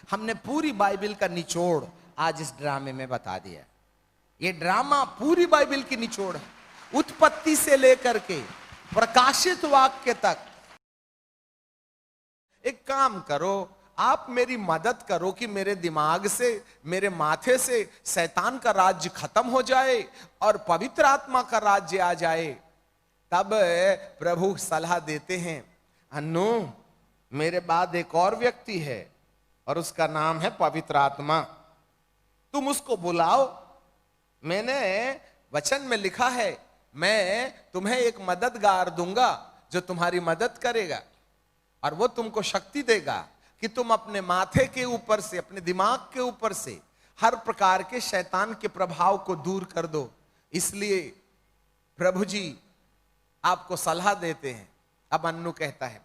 हमने पूरी बाइबल का निचोड़ आज इस ड्रामे में बता दिया। ये ड्रामा पूरी बाइबल की निचोड़ है, उत्पत्ति से लेकर के प्रकाशित वाक्य तक। एक काम करो, आप मेरी मदद करो कि मेरे दिमाग से, मेरे माथे से शैतान का राज्य खत्म हो जाए और पवित्र आत्मा का राज्य आ जाए। तब प्रभु सलाह देते हैं, अन्नू मेरे बाद एक और व्यक्ति है और उसका नाम है पवित्र आत्मा, तुम उसको बुलाओ। मैंने वचन में लिखा है, मैं तुम्हें एक मददगार दूंगा जो तुम्हारी मदद करेगा और वो तुमको शक्ति देगा कि तुम अपने माथे के ऊपर से, अपने दिमाग के ऊपर से हर प्रकार के शैतान के प्रभाव को दूर कर दो। इसलिए प्रभु जी आपको सलाह देते हैं। अब अन्नू कहता है,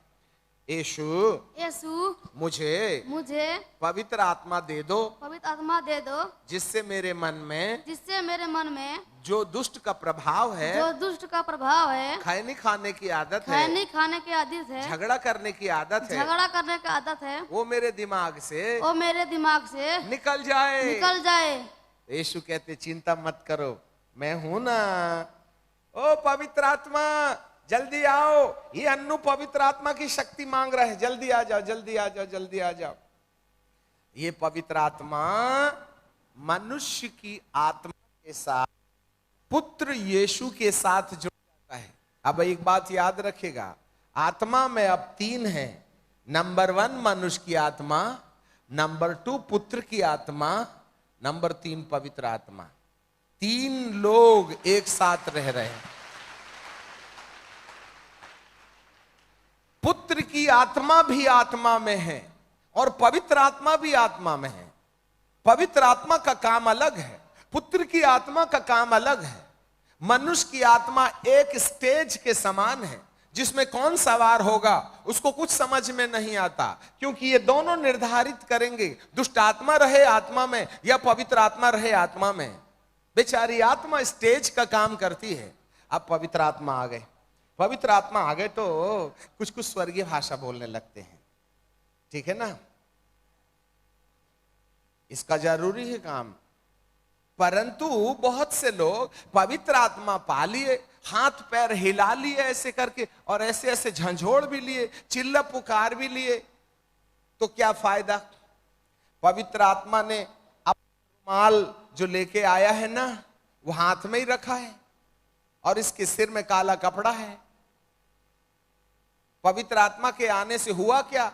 यीशु मुझे पवित्र आत्मा दे दो, पवित्र आत्मा दे दो, जिससे मेरे मन में जो दुष्ट का प्रभाव है, खैनी खाने की आदत है, झगड़ा करने की आदत है, वो मेरे दिमाग से निकल जाए। यीशु कहते, चिंता मत करो, मैं हूं ना। ओ पवित्र आत्मा जल्दी आओ। ये अन्नू पवित्र आत्मा की शक्ति मांग रहा है, जल्दी आ जाओ, जल्दी आ जाओ, जल्दी आ जाओ। ये पवित्र आत्मा मनुष्य की आत्मा के साथ, पुत्र यीशु के साथ जुड़ जाता है। अब एक बात याद रखेगा, आत्मा में अब तीन है। नंबर 1 मनुष्य की आत्मा, नंबर 2 पुत्र की आत्मा, नंबर 3 पवित्र आत्मा। 3 लोग एक साथ रह रहे हैं। पुत्र की आत्मा भी आत्मा में है और पवित्र आत्मा भी आत्मा में है। पवित्र आत्मा का काम अलग है, पुत्र की आत्मा का काम अलग है। मनुष्य की आत्मा एक स्टेज के समान है जिसमें कौन सवार होगा उसको कुछ समझ में नहीं आता, क्योंकि ये दोनों निर्धारित करेंगे दुष्ट आत्मा रहे आत्मा में या पवित्र आत्मा रहे आत्मा में। बेचारी आत्मा स्टेज का काम करती है। अब पवित्र आत्मा आ गए, पवित्र आत्मा आ गए तो कुछ कुछ स्वर्गीय भाषा बोलने लगते हैं, ठीक है ना, इसका जरूरी है काम। परंतु बहुत से लोग पवित्र आत्मा पा लिए, हाथ पैर हिला लिए ऐसे करके, और ऐसे ऐसे झंझोड़ भी लिए, चिल्ला पुकार भी लिए, तो क्या फायदा। पवित्र आत्मा ने अपना रुमाल जो लेके आया है ना, वो हाथ में ही रखा है और इसके सिर में काला कपड़ा है। पवित्र आत्मा के आने से हुआ क्या,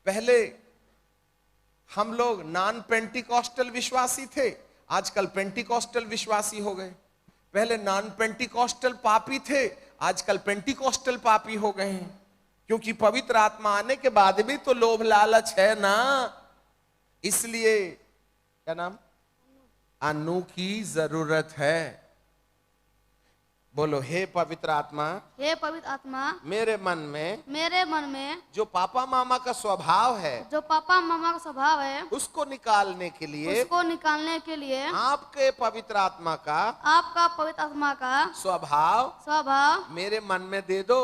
पहले हम लोग नॉन पेंटिकॉस्टल विश्वासी थे, आजकल पेंटिकॉस्टल विश्वासी हो गए। पहले नॉन पेंटिकॉस्टल पापी थे, आजकल पेंटिकॉस्टल पापी हो गए हैं, क्योंकि पवित्र आत्मा आने के बाद भी तो लोभ लालच है ना। इसलिए क्या नाम, अन्नू की जरूरत है। बोलो, हे पवित्र आत्मा, मेरे मन में जो पापा मामा का स्वभाव है, उसको निकालने के लिए आपके पवित्र आत्मा का स्वभाव मेरे मन में दे दो।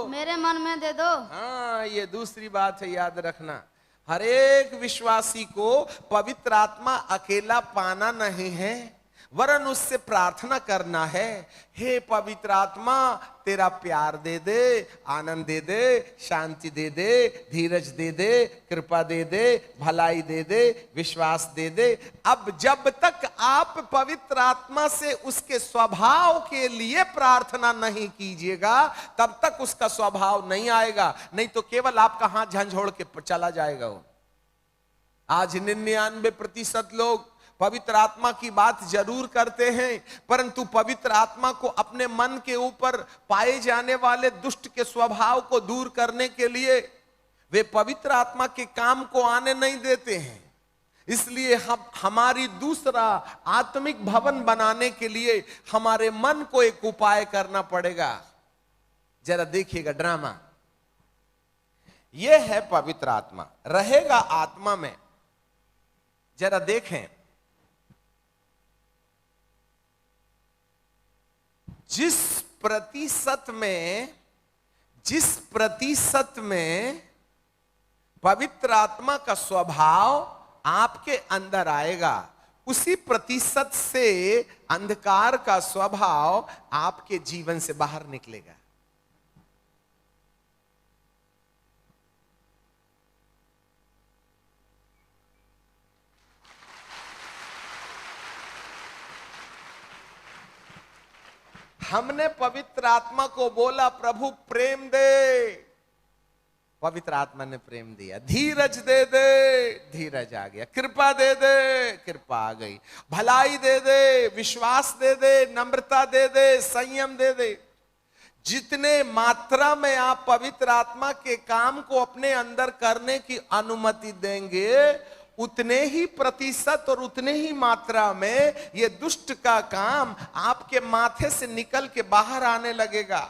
हाँ, ये दूसरी बात है, याद रखना। हर एक विश्वासी को पवित्र आत्मा अकेला पाना नहीं है, वरन उससे प्रार्थना करना है, हे पवित्र आत्मा तेरा प्यार दे दे, आनंद दे दे, शांति दे दे, धीरज दे दे, कृपा दे दे, भलाई दे दे, विश्वास दे दे। अब जब तक आप पवित्र आत्मा से उसके स्वभाव के लिए प्रार्थना नहीं कीजिएगा, तब तक उसका स्वभाव नहीं आएगा, नहीं तो केवल आपका हाथ झंझोड़ के चला जाएगा वो। आज 99% लोग पवित्र आत्मा की बात जरूर करते हैं, परंतु पवित्र आत्मा को अपने मन के ऊपर पाए जाने वाले दुष्ट के स्वभाव को दूर करने के लिए वे पवित्र आत्मा के काम को आने नहीं देते हैं। इसलिए हमारी दूसरा आत्मिक भवन बनाने के लिए हमारे मन को एक उपाय करना पड़ेगा। जरा देखिएगा ड्रामा, यह है पवित्र आत्मा, रहेगा आत्मा में। जरा देखें, जिस प्रतिशत में पवित्र आत्मा का स्वभाव आपके अंदर आएगा, उसी प्रतिशत से अंधकार का स्वभाव आपके जीवन से बाहर निकलेगा। हमने पवित्र आत्मा को बोला, प्रभु प्रेम दे, पवित्र आत्मा ने प्रेम दिया। धीरज दे दे, धीरज आ गया। कृपा दे दे, कृपा आ गई। भलाई दे दे, विश्वास दे दे, नम्रता दे दे, संयम दे दे। जितने मात्रा में आप पवित्र आत्मा के काम को अपने अंदर करने की अनुमति देंगे, उतने ही प्रतिशत और उतने ही मात्रा में ये दुष्ट का काम आपके माथे से निकल के बाहर आने लगेगा।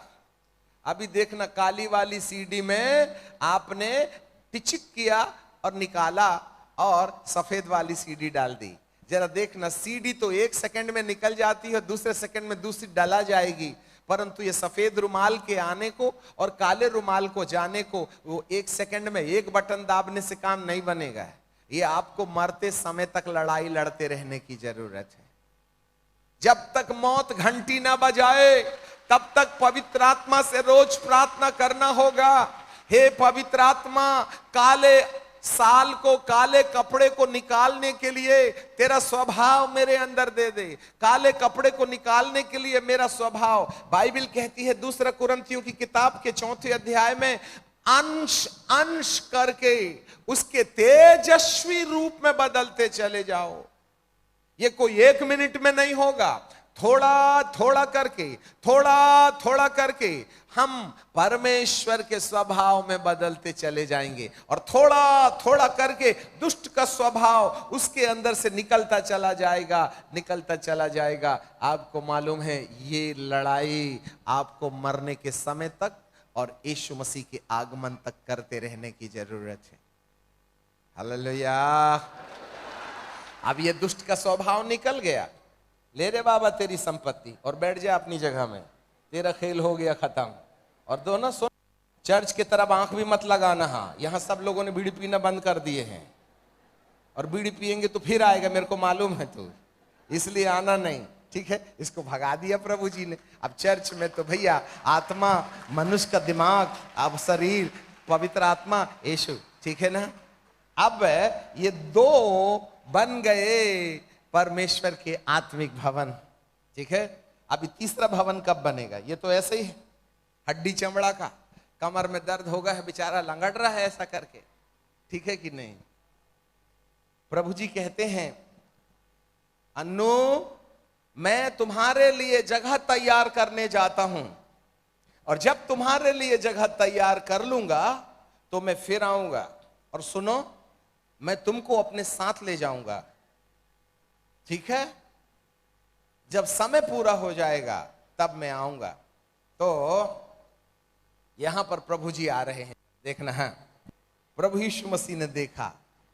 अभी देखना, काली वाली सीडी में आपने टिचिक किया और निकाला और सफेद वाली सीडी डाल दी। जरा देखना, सीडी तो 1 सेकंड में निकल जाती है, दूसरे सेकंड में दूसरी डाला जाएगी, परंतु ये सफेद रुमाल के आने को और काले रुमाल को जाने को वो 1 सेकंड में एक बटन दाबने से काम नहीं बनेगा। ये आपको मरते समय तक लड़ाई लड़ते रहने की जरूरत है। जब तक मौत घंटी ना बजाए तब तक पवित्र आत्मा से रोज प्रार्थना करना होगा। हे पवित्र आत्मा, काले साल को, काले कपड़े को निकालने के लिए तेरा स्वभाव मेरे अंदर दे दे। काले कपड़े को निकालने के लिए मेरा स्वभाव, बाइबल कहती है 2 कुरिन्थियों की किताब के 4 अध्याय में, अंश अंश करके उसके तेजस्वी रूप में बदलते चले जाओ। ये कोई 1 मिनट में नहीं होगा, थोड़ा थोड़ा करके, थोड़ा थोड़ा करके हम परमेश्वर के स्वभाव में बदलते चले जाएंगे और थोड़ा थोड़ा करके दुष्ट का स्वभाव उसके अंदर से निकलता चला जाएगा, निकलता चला जाएगा। आपको मालूम है, ये लड़ाई आपको मरने के समय तक और यीशु मसीह के आगमन तक करते रहने की जरूरत है। हालेलुया। अब ये दुष्ट का स्वभाव निकल गया, ले रे बाबा तेरी संपत्ति और बैठ जा अपनी जगह में, तेरा खेल हो गया खत्म। और दोनों सुन, चर्च की तरफ आंख भी मत लगाना। हाँ, यहां सब लोगों ने बीड़ी पीना बंद कर दिए हैं और बीड़ी पिएंगे तो फिर आएगा, मेरे को मालूम है, तो इसलिए आना नहीं, ठीक है। इसको भगा दिया प्रभु जी ने। अब चर्च में तो भैया आत्मा, मनुष्य का दिमाग, अब शरीर, पवित्र आत्मा, यीशु, ठीक है ना। अब ये 2 बन गए परमेश्वर के आत्मिक भवन, ठीक है। अभी तीसरा भवन कब बनेगा? ये तो ऐसे ही है, हड्डी चमड़ा का, कमर में दर्द होगा है, बेचारा लंगड़ रहा है ऐसा करके, ठीक है कि नहीं। प्रभु जी कहते हैं, अन्नू मैं तुम्हारे लिए जगह तैयार करने जाता हूं और जब तुम्हारे लिए जगह तैयार कर लूंगा तो मैं फिर आऊंगा और सुनो, मैं तुमको अपने साथ ले जाऊंगा, ठीक है। जब समय पूरा हो जाएगा तब मैं आऊंगा। तो यहां पर प्रभु जी आ रहे हैं, देखना है। प्रभु यीशु मसीह ने देखा,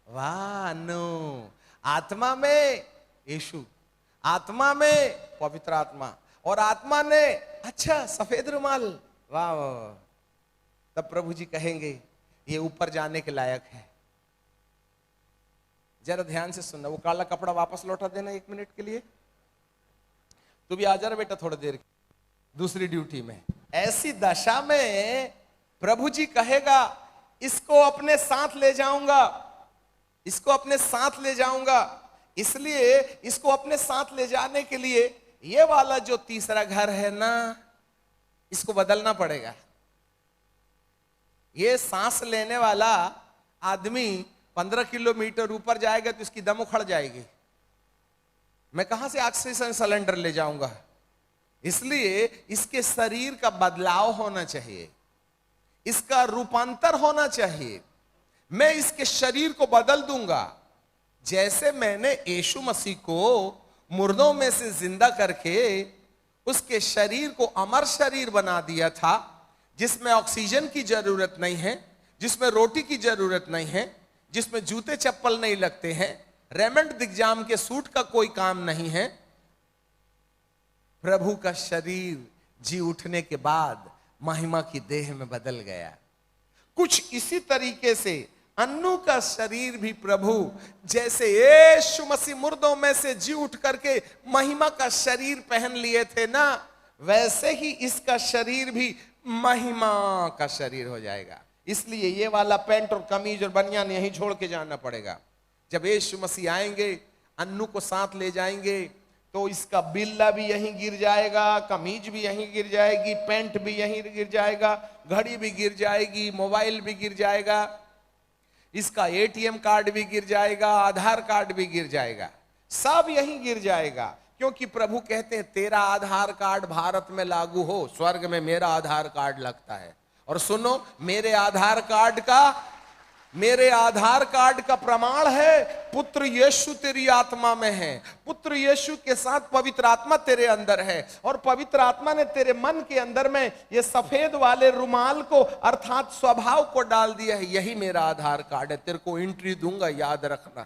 वाह नो, आत्मा में यीशु, आत्मा में पवित्र आत्मा, और आत्मा ने अच्छा सफेद रुमाल, वाह। तब प्रभु जी कहेंगे ये ऊपर जाने के लायक है। जरा ध्यान से सुनना, वो काला कपड़ा वापस लौटा देना 1 मिनट के लिए। तू भी आ जा बेटा थोड़ी देर दूसरी ड्यूटी में। ऐसी दशा में प्रभु जी कहेगा, इसको अपने साथ ले जाऊंगा, इसको अपने साथ ले जाऊंगा। इसलिए इसको अपने साथ ले जाने के लिए ये वाला जो तीसरा घर है ना, इसको बदलना पड़ेगा। ये सांस लेने वाला आदमी 15 किलोमीटर ऊपर जाएगा तो इसकी दम उखड़ जाएगी। मैं कहां से ऑक्सीजन सिलेंडर ले जाऊंगा? इसलिए इसके शरीर का बदलाव होना चाहिए, इसका रूपांतर होना चाहिए। मैं इसके शरीर को बदल दूंगा। जैसे मैंने यीशु मसीह को मुर्दों में से जिंदा करके उसके शरीर को अमर शरीर बना दिया था, जिसमें ऑक्सीजन की जरूरत नहीं है, जिसमें रोटी की जरूरत नहीं है, जिसमें जूते चप्पल नहीं लगते हैं, रेमंड दिग्जाम के सूट का कोई काम नहीं है। प्रभु का शरीर जी उठने के बाद महिमा की देह में बदल गया। कुछ इसी तरीके से अन्नू का शरीर भी प्रभु जैसे यीशु मसीह मुर्दों में से जी उठ करके महिमा का शरीर पहन लिए थे ना, वैसे ही इसका शरीर भी महिमा का शरीर हो जाएगा। इसलिए ये वाला पैंट और कमीज और बनियान यहीं छोड़ के जाना पड़ेगा। जब यीशु मसीह आएंगे, अन्नू को साथ ले जाएंगे, तो इसका बिल्ला भी यहीं गिर जाएगा, कमीज भी यहीं गिर जाएगी, पैंट भी यहीं गिर जाएगा, घड़ी भी गिर जाएगी, मोबाइल भी गिर जाएगा, इसका एटीएम कार्ड भी गिर जाएगा, आधार कार्ड भी गिर जाएगा, सब यहीं गिर जाएगा। क्योंकि प्रभु कहते हैं तेरा आधार कार्ड भारत में लागू हो, स्वर्ग में मेरा आधार कार्ड लगता है। और सुनो, मेरे आधार कार्ड का प्रमाण है पुत्र यीशु तेरी आत्मा में है, पुत्र यीशु के साथ पवित्र आत्मा तेरे अंदर है, और पवित्र आत्मा ने तेरे मन के अंदर में ये सफेद वाले रुमाल को अर्थात स्वभाव को डाल दिया है। यही मेरा आधार कार्ड है, तेरे को एंट्री दूंगा, याद रखना।